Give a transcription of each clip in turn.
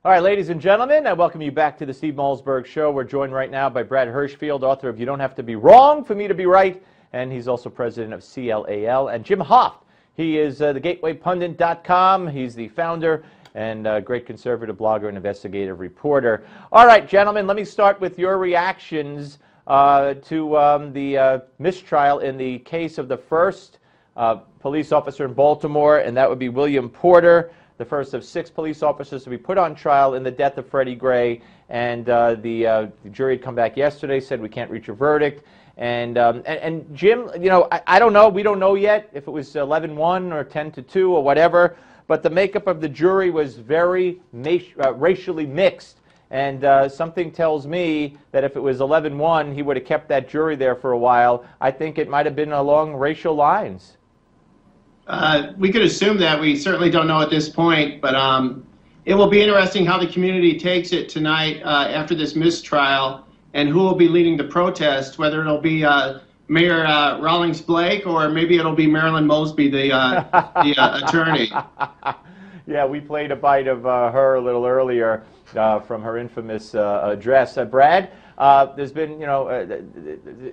All right, ladies and gentlemen, I welcome you back to the Steve Malzberg Show. We're joined right now by Brad Hirschfield, author of You Don't Have to Be Wrong for Me to Be Right, and he's also president of CLAL, and Jim Hoft. He is thegatewaypundit.com. He's the founder and great conservative blogger and investigative reporter. All right, gentlemen, let me start with your reactions to the mistrial in the case of the first police officer in Baltimore, and that would be William Porter, the first of 6 police officers to be put on trial in the death of Freddie Gray. And the jury had come back yesterday, said we can't reach a verdict. And Jim, you know, I don't know, we don't know yet if it was 11-1 or 10-2 or whatever, but the makeup of the jury was very racially mixed. And something tells me that if it was 11-1, he would have kept that jury there for a while. I think it might have been along racial lines. We could assume that. We certainly don't know at this point, but it will be interesting how the community takes it tonight after this mistrial, and who will be leading the protest, whether it'll be Mayor Rawlings Blake or maybe it'll be Marilyn Mosby, the attorney. Yeah, we played a bite of her a little earlier from her infamous address. Brad, there's been, you know,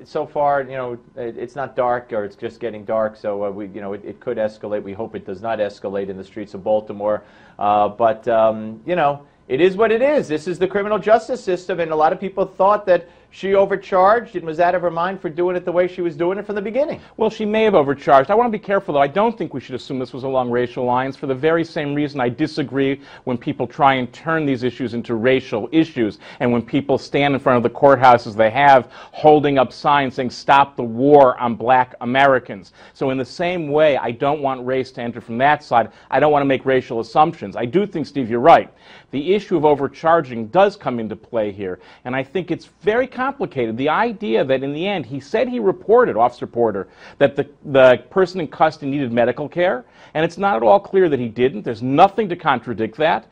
so far, you know, it's not dark, or it's just getting dark, so you know, it could escalate. We hope it does not escalate in the streets of Baltimore, but you know, it is what it is. This is the criminal justice system, and a lot of people thought that she overcharged and was out of her mind for doing it the way she was doing it from the beginning. Well, she may have overcharged. I want to be careful, though. I don't think we should assume this was along racial lines, for the very same reason I disagree when people try and turn these issues into racial issues, and when people stand in front of the courthouses they have holding up signs saying, "Stop the war on black Americans." So in the same way, I don't want race to enter from that side. I don't want to make racial assumptions. I do think, Steve, you're right. The issue of overcharging does come into play here, and I think it's very complicated. The idea that in the end, he said he reported, Officer Porter, that the person in custody needed medical care, and it's not at all clear that he didn't. There's nothing to contradict that.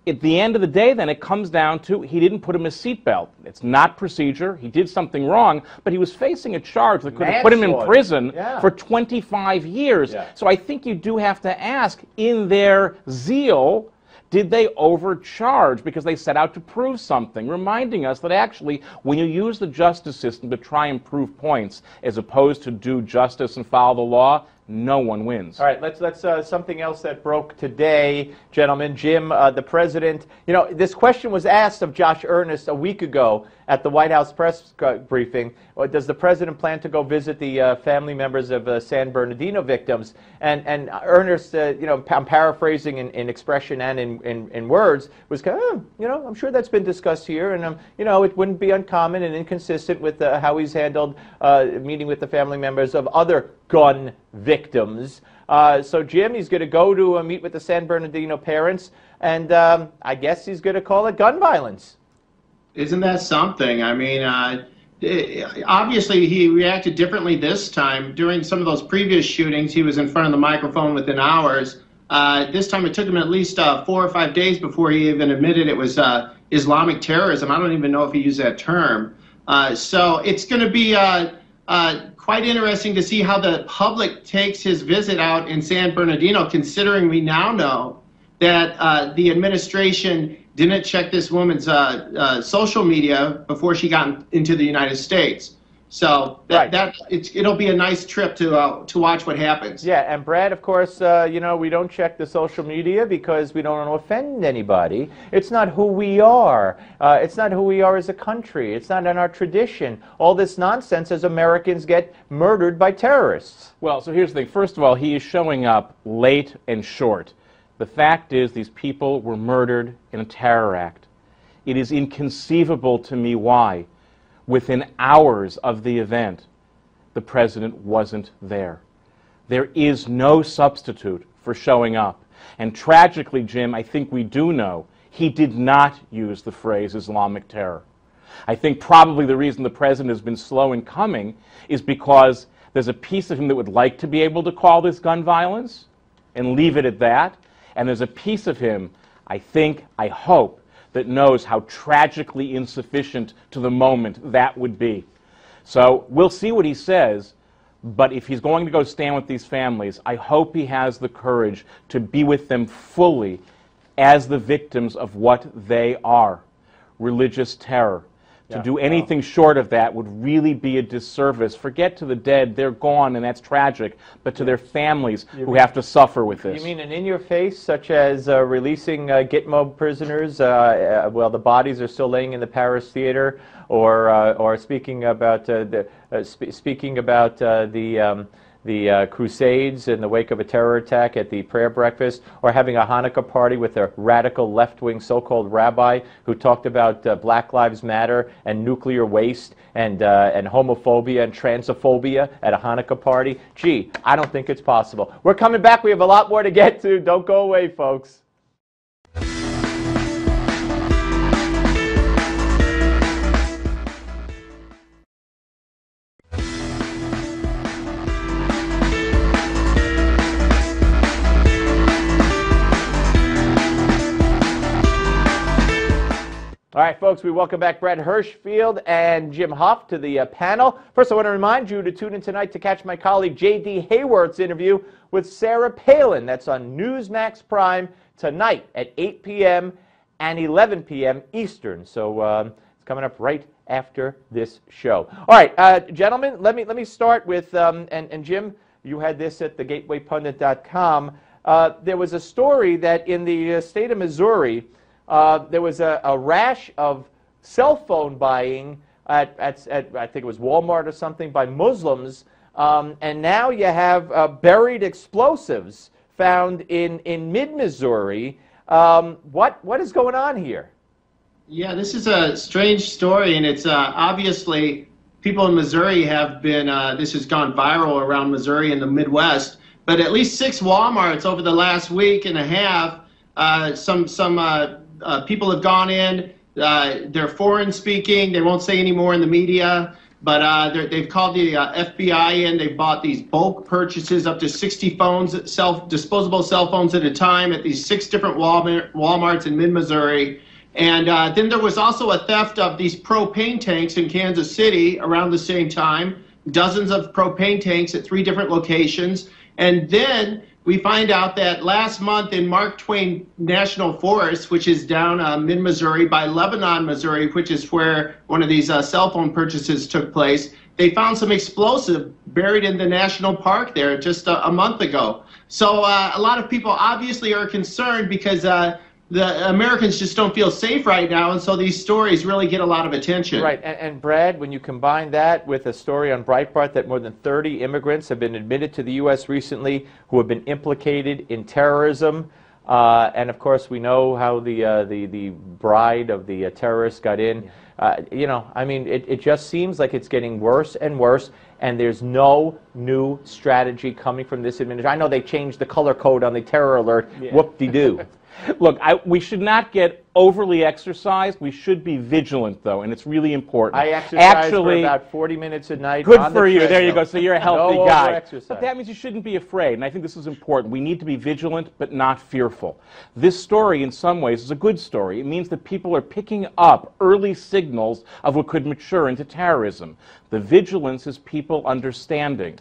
At the end of the day, then, it comes down to he didn't put him a seatbelt. It's not procedure. He did something wrong, but he was facing a charge that could have put him in prison for 25 years. Yeah. So I think you do have to ask, in their zeal, did they overcharge because they set out to prove something, reminding us that actually when you use the justice system to try and prove points as opposed to do justice and follow the law, no one wins. All right, let's something else that broke today, gentlemen. Jim, the president, you know, this question was asked of Josh Earnest a week ago at the White House press briefing. Does the president plan to go visit the family members of San Bernardino victims? And Earnest, you know, I'm paraphrasing in expression and in words, was kind of, you know, I'm sure that's been discussed here, and you know, it wouldn't be uncommon and inconsistent with how he's handled meeting with the family members of other gun victims. So Jim, he's going to go to meet with the San Bernardino parents, and I guess he's going to call it gun violence. Isn't that something? I mean, obviously he reacted differently this time. During some of those previous shootings, he was in front of the microphone within hours. This time it took him at least 4 or 5 days before he even admitted it was Islamic terrorism. I don't even know if he used that term. So it's going to be quite interesting to see how the public takes his visit out in San Bernardino, considering we now know that the administration didn't check this woman's social media before she got into the United States. So it'll be a nice trip to watch what happens. Yeah, and Brad, of course, you know, we don't check the social media because we don't want to offend anybody. It's not who we are. It's not who we are as a country. It's not in our tradition. All this nonsense as Americans get murdered by terrorists. Well, so here's the thing. First of all, he is showing up late and short. The fact is these people were murdered in a terror act. It is inconceivable to me why, within hours of the event, the president wasn't there. There is no substitute for showing up. And tragically, Jim, I think we do know he did not use the phrase Islamic terror. I think probably the reason the president has been slow in coming is because there's a piece of him that would like to be able to call this gun violence and leave it at that. And there's a piece of him, I think, I hope, that knows how tragically insufficient to the moment that would be. So we'll see what he says, but if he's going to go stand with these families, I hope he has the courage to be with them fully as the victims of what they are, religious terror. To do anything short of that would really be a disservice. Forget to the dead, they're gone, and that's tragic, but to their families who have to suffer with this. You mean an in-your-face, such as releasing Gitmo prisoners while the bodies are still laying in the Paris theater, or speaking about the Crusades in the wake of a terror attack at the prayer breakfast, or having a Hanukkah party with a radical left-wing so-called rabbi who talked about Black Lives Matter and nuclear waste and homophobia and transophobia at a Hanukkah party? Gee, I don't think it's possible. We're coming back. We have a lot more to get to. Don't go away, folks. All right, folks, we welcome back Brad Hirschfield and Jim Hoft to the panel. First, I want to remind you to tune in tonight to catch my colleague J.D. Hayworth's interview with Sarah Palin. That's on Newsmax Prime tonight at 8 p.m. and 11 p.m. Eastern. So it's coming up right after this show. All right, gentlemen, let me start with, and Jim, you had this at thegatewaypundit.com. There was a story that in the state of Missouri, there was a rash of cell phone buying at I think it was Walmart or something by Muslims, and now you have buried explosives found in mid-Missouri. What is going on here? Yeah, this is a strange story, and it's obviously people in Missouri have been, this has gone viral around Missouri and the Midwest, but at least 6 Walmarts over the last week and a half, people have gone in. They're foreign speaking. They won't say any more in the media, but they've called the FBI in. They've bought these bulk purchases, up to 60 phones, disposable cell phones at a time, at these 6 different Walmarts in mid-Missouri. And then there was also a theft of these propane tanks in Kansas City around the same time, dozens of propane tanks at 3 different locations. And then we find out that last month in Mark Twain National Forest, which is down mid-Missouri by Lebanon, Missouri, which is where one of these cell phone purchases took place, they found some explosive buried in the national park there just a month ago. So a lot of people obviously are concerned because the Americans just don't feel safe right now, and so these stories really get a lot of attention. Right, and Brad, when you combine that with a story on Breitbart that more than 30 immigrants have been admitted to the U.S. recently who have been implicated in terrorism, and of course we know how the bride of the terrorist got in. You know, I mean, it just seems like it's getting worse and worse, and there's no new strategy coming from this administration. I know they changed the color code on the terror alert. Yeah. Whoop-de-doo. Look, we should not get overly exercised. We should be vigilant, though, and it's really important. I exercise for about 40 minutes a night. Good for you. There you go. So you're a healthy guy. But that means you shouldn't be afraid, and I think this is important. We need to be vigilant, but not fearful. This story, in some ways, is a good story. It means that people are picking up early signals of what could mature into terrorism. The vigilance is people understanding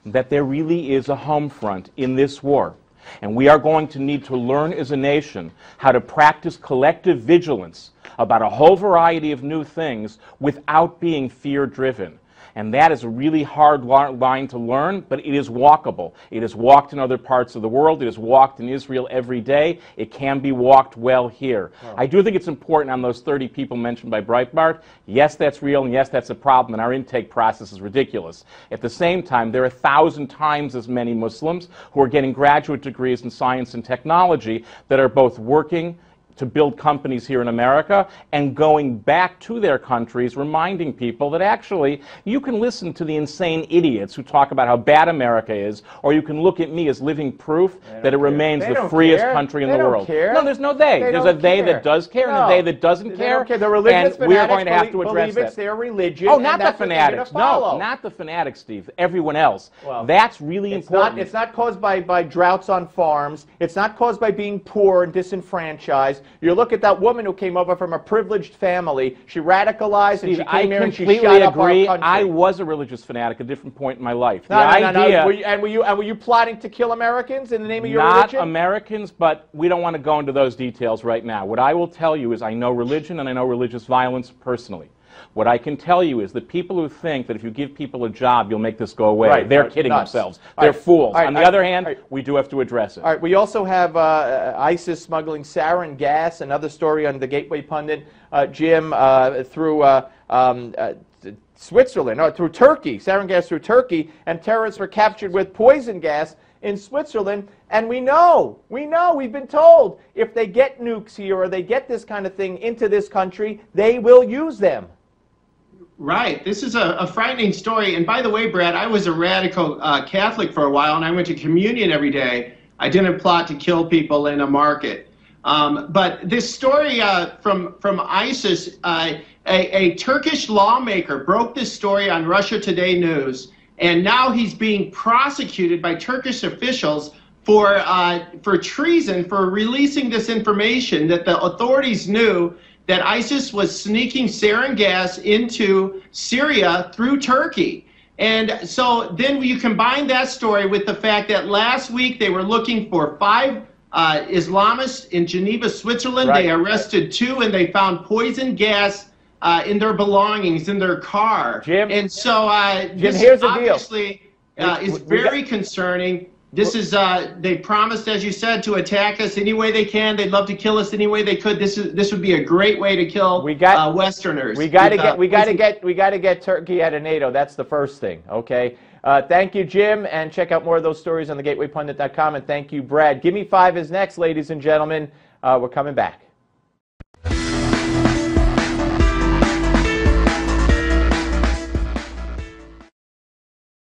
that there really is a home front in this war. And we are going to need to learn as a nation how to practice collective vigilance about a whole variety of new things without being fear-driven. And that is a really hard line to learn, but it is walkable. It is walked in other parts of the world. It is walked in Israel every day. It can be walked well here. Oh. I do think it's important on those 30 people mentioned by Breitbart. Yes, that's real, and yes, that's a problem, and our intake process is ridiculous. At the same time, there are 1,000 times as many Muslims who are getting graduate degrees in science and technology that are both working to build companies here in America and going back to their countries, reminding people that actually you can listen to the insane idiots who talk about how bad America is, or you can look at me as living proof that it remains the freest country in the world. Care. No, there's no they. There's a they that does care and a they that doesn't care. The religious and we're going to have to address that. Their religion. Oh, not the fanatics. No, not the fanatics, Steve. Everyone else. Well, that's really important. It's not caused by droughts on farms. It's not caused by being poor and disenfranchised. You look at that woman who came over from a privileged family. She radicalized and she came here and she completely shot up our agree. country. I was a religious fanatic at a different point in my life. No. Were you plotting to kill Americans in the name of your religion? Not Americans, but we don't want to go into those details right now. What I will tell you is I know religion and I know religious violence personally. What I can tell you is that people who think that if you give people a job, you'll make this go away, they're kidding themselves. They're fools. On the other hand, we do have to address it. All right, we also have ISIS smuggling sarin gas, another story on the Gateway Pundit, Jim, through Switzerland, or through Turkey, sarin gas through Turkey, and terrorists were captured with poison gas in Switzerland, and we've been told, if they get nukes here or they get this kind of thing into this country, they will use them. Right. This is a frightening story. And by the way, Brad, I was a radical Catholic for a while, and I went to communion every day. I didn't plot to kill people in a market. But this story from ISIS, a Turkish lawmaker broke this story on Russia Today News, and now he's being prosecuted by Turkish officials for treason, for releasing this information that the authorities knew that ISIS was sneaking sarin gas into Syria through Turkey. And so then you combine that story with the fact that last week they were looking for 5 Islamists in Geneva, Switzerland. Right. They arrested 2, and they found poison gas in their belongings, in their car. Jim, and so Jim, this here's the obviously is very concerning. This is, they promised, as you said, to attack us any way they can. They'd love to kill us any way they could. This would be a great way to kill Westerners. We got to get Turkey out of NATO. That's the first thing. Okay. Thank you, Jim, and check out more of those stories on thegatewaypundit.com. And thank you, Brad. Give Me 5 is next, ladies and gentlemen. We're coming back.